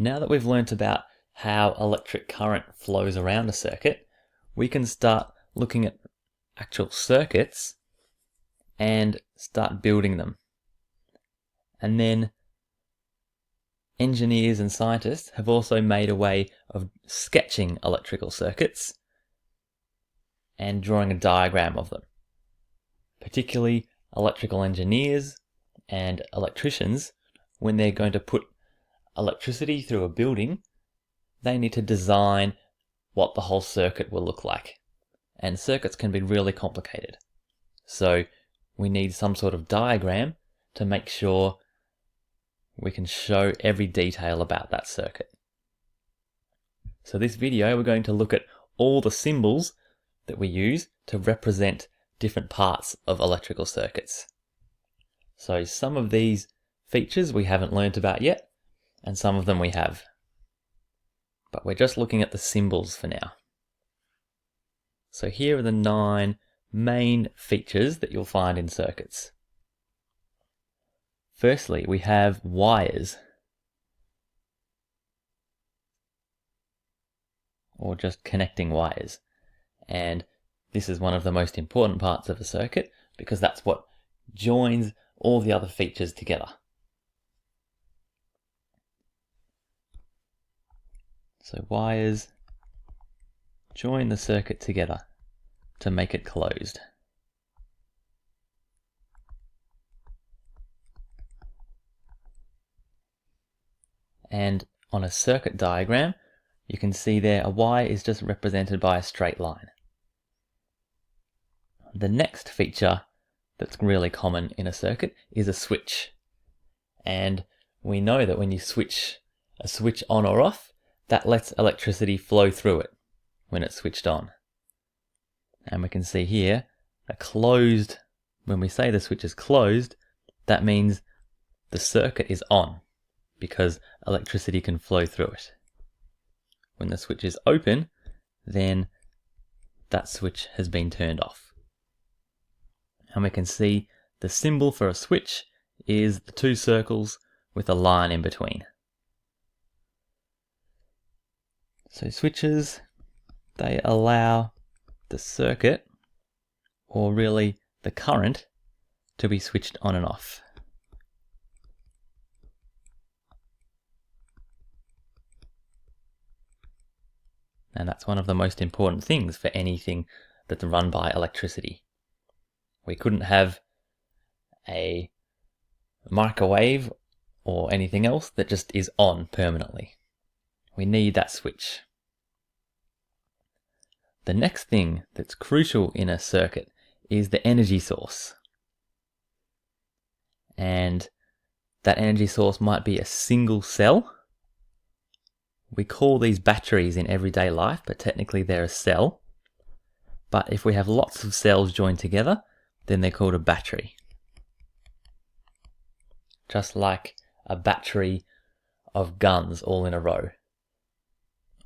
Now that we've learnt about how electric current flows around a circuit, we can start looking at actual circuits and start building them. And then engineers and scientists have also made a way of sketching electrical circuits and drawing a diagram of them. Particularly electrical engineers and electricians, when they're going to put electricity through a building, they need to design what the whole circuit will look like. And circuits can be really complicated. So we need some sort of diagram to make sure we can show every detail about that circuit. So this video, we're going to look at all the symbols that we use to represent different parts of electrical circuits. So some of these features we haven't learnt about yet, and some of them we have. But we're just looking at the symbols for now. So here are the 9 main features that you'll find in circuits. Firstly, we have wires, or just connecting wires. And this is one of the most important parts of a circuit because that's what joins all the other features together. So wires join the circuit together to make it closed. And on a circuit diagram, you can see there a wire is just represented by a straight line. The next feature that's really common in a circuit is a switch. And we know that when you switch a switch on or off, that lets electricity flow through it when it's switched on. And we can see here, when we say the switch is closed, that means the circuit is on because electricity can flow through it. When the switch is open, then that switch has been turned off. And we can see the symbol for a switch is the 2 circles with a line in between. So switches, they allow the circuit, or really the current, to be switched on and off. And that's one of the most important things for anything that's run by electricity. We couldn't have a microwave or anything else that just is on permanently. We need that switch. The next thing that's crucial in a circuit is the energy source. And that energy source might be a single cell. We call these batteries in everyday life, but technically they're a cell. But if we have lots of cells joined together, then they're called a battery. Just like a battery of guns all in a row.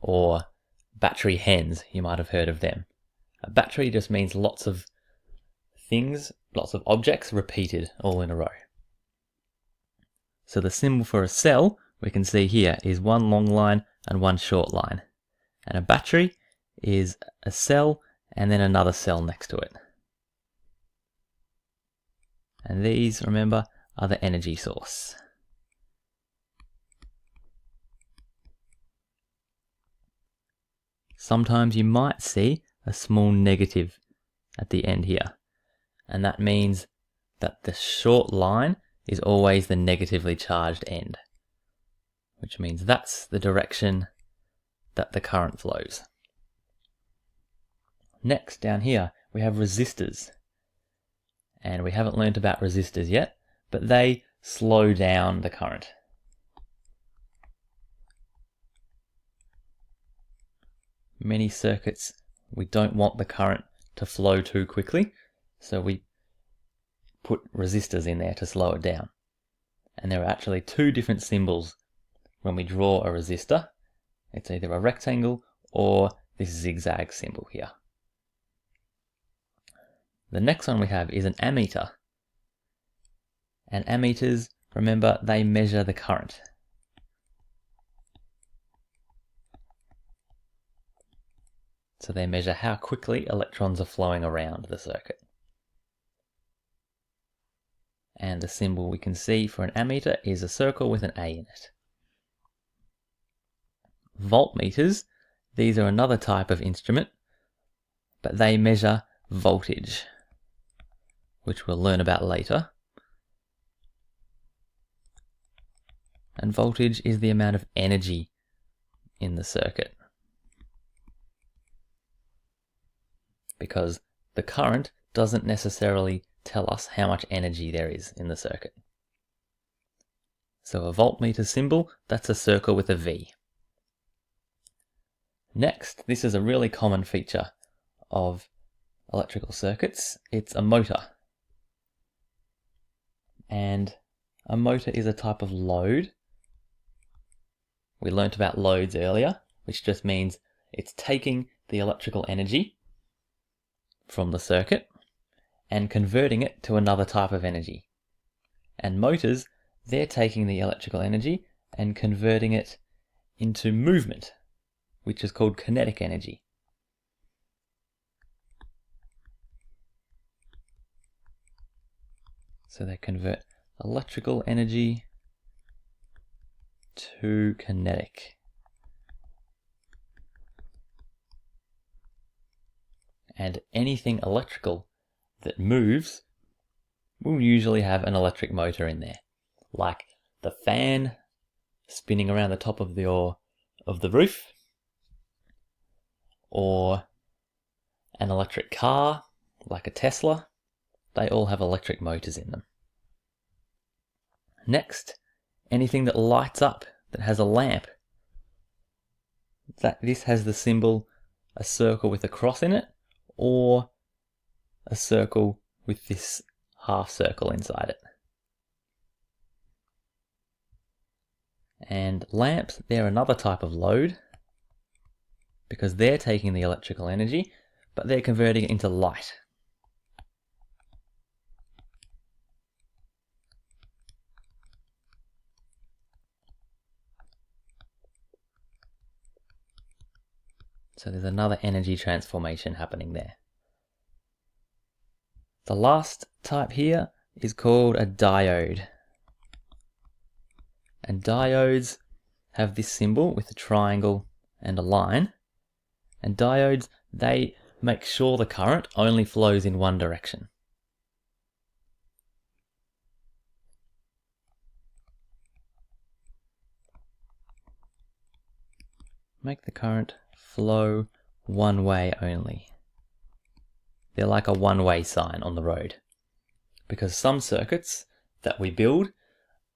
Or battery hens, you might have heard of them. A battery just means lots of things, lots of objects repeated all in a row. So the symbol for a cell, we can see here, is 1 long line and 1 short line. And a battery is a cell and then another cell next to it. And these, remember, are the energy source. Sometimes you might see a small negative at the end here. And that means that the short line is always the negatively charged end, which means that's the direction that the current flows. Next, down here, we have resistors. And we haven't learnt about resistors yet, but they slow down the current. Many circuits, we don't want the current to flow too quickly, so we put resistors in there to slow it down. And there are actually 2 different symbols when we draw a resistor. It's either a rectangle or this zigzag symbol here. The next one we have is an ammeter. And ammeters, remember, they measure the current. So they measure how quickly electrons are flowing around the circuit. And the symbol we can see for an ammeter is a circle with an A in it. Voltmeters, these are another type of instrument, but they measure voltage, which we'll learn about later. And voltage is the amount of energy in the circuit, because the current doesn't necessarily tell us how much energy there is in the circuit. So a voltmeter symbol, that's a circle with a V. Next, this is a really common feature of electrical circuits. It's a motor. And a motor is a type of load. We learnt about loads earlier, which just means it's taking the electrical energy from the circuit and converting it to another type of energy. And motors, they're taking the electrical energy and converting it into movement, which is called kinetic energy. So they convert electrical energy to kinetic. And anything electrical that moves will usually have an electric motor in there, like the fan spinning around the top of the roof, or an electric car like a Tesla. They all have electric motors in them. Next, anything that lights up, that has a lamp, this has the symbol a circle with a cross in it, or a circle with this half circle inside it. And lamps, they're another type of load, because they're taking the electrical energy, but they're converting it into light. So there's another energy transformation happening there. The last type here is called a diode. And diodes have this symbol with a triangle and a line. And diodes, they make sure the current only flows in one direction. Make the current flow one way only. They're like a one-way sign on the road, because some circuits that we build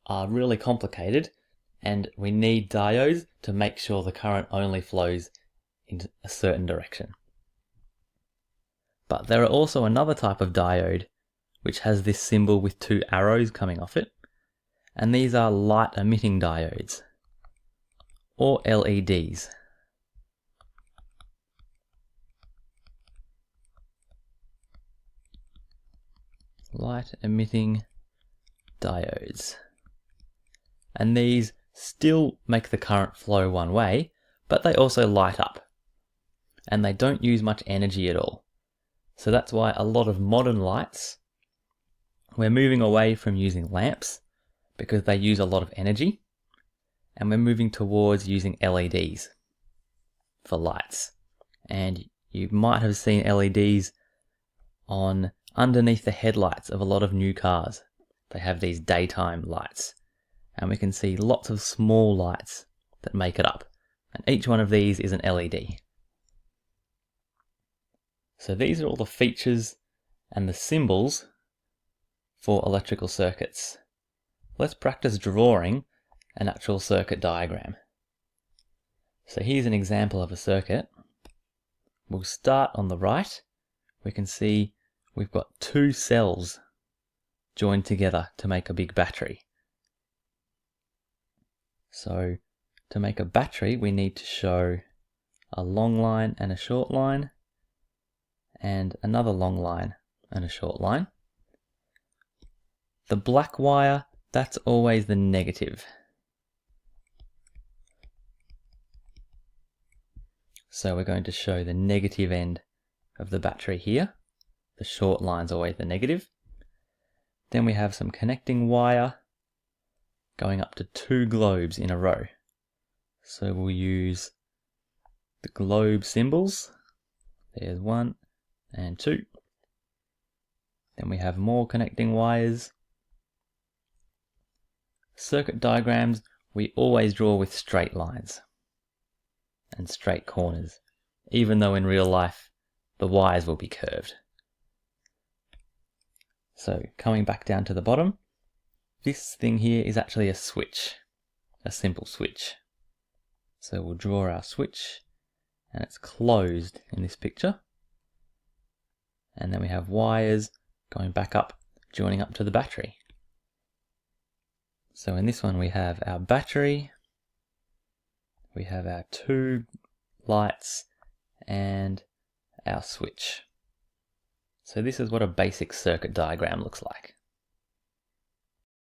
are really complicated and we need diodes to make sure the current only flows in a certain direction. But there are also another type of diode which has this symbol with two arrows coming off it, and these are light emitting diodes, or LEDs. Light emitting diodes. And these still make the current flow one way, but they also light up. And they don't use much energy at all. So that's why a lot of modern lights, we're moving away from using lamps because they use a lot of energy, and we're moving towards using LEDs for lights. And you might have seen LEDs on underneath the headlights of a lot of new cars. They have these daytime lights, and we can see lots of small lights that make it up, and each one of these is an LED. So these are all the features and the symbols for electrical circuits. Let's practice drawing an actual circuit diagram. So here's an example of a circuit. We'll start on the right. We can see we've got two cells joined together to make a big battery. So to make a battery, we need to show a long line and a short line, and another long line and a short line. The black wire, that's always the negative. So we're going to show the negative end of the battery here. The short line's always the negative. Then we have some connecting wire going up to 2 globes in a row. So we'll use the globe symbols. There's 1 and 2. Then we have more connecting wires. Circuit diagrams we always draw with straight lines and straight corners, even though in real life the wires will be curved. So coming back down to the bottom, this thing here is actually a switch, a simple switch. So we'll draw our switch and it's closed in this picture. And then we have wires going back up, joining up to the battery. So in this one we have our battery, we have our 2 lights and our switch. So this is what a basic circuit diagram looks like.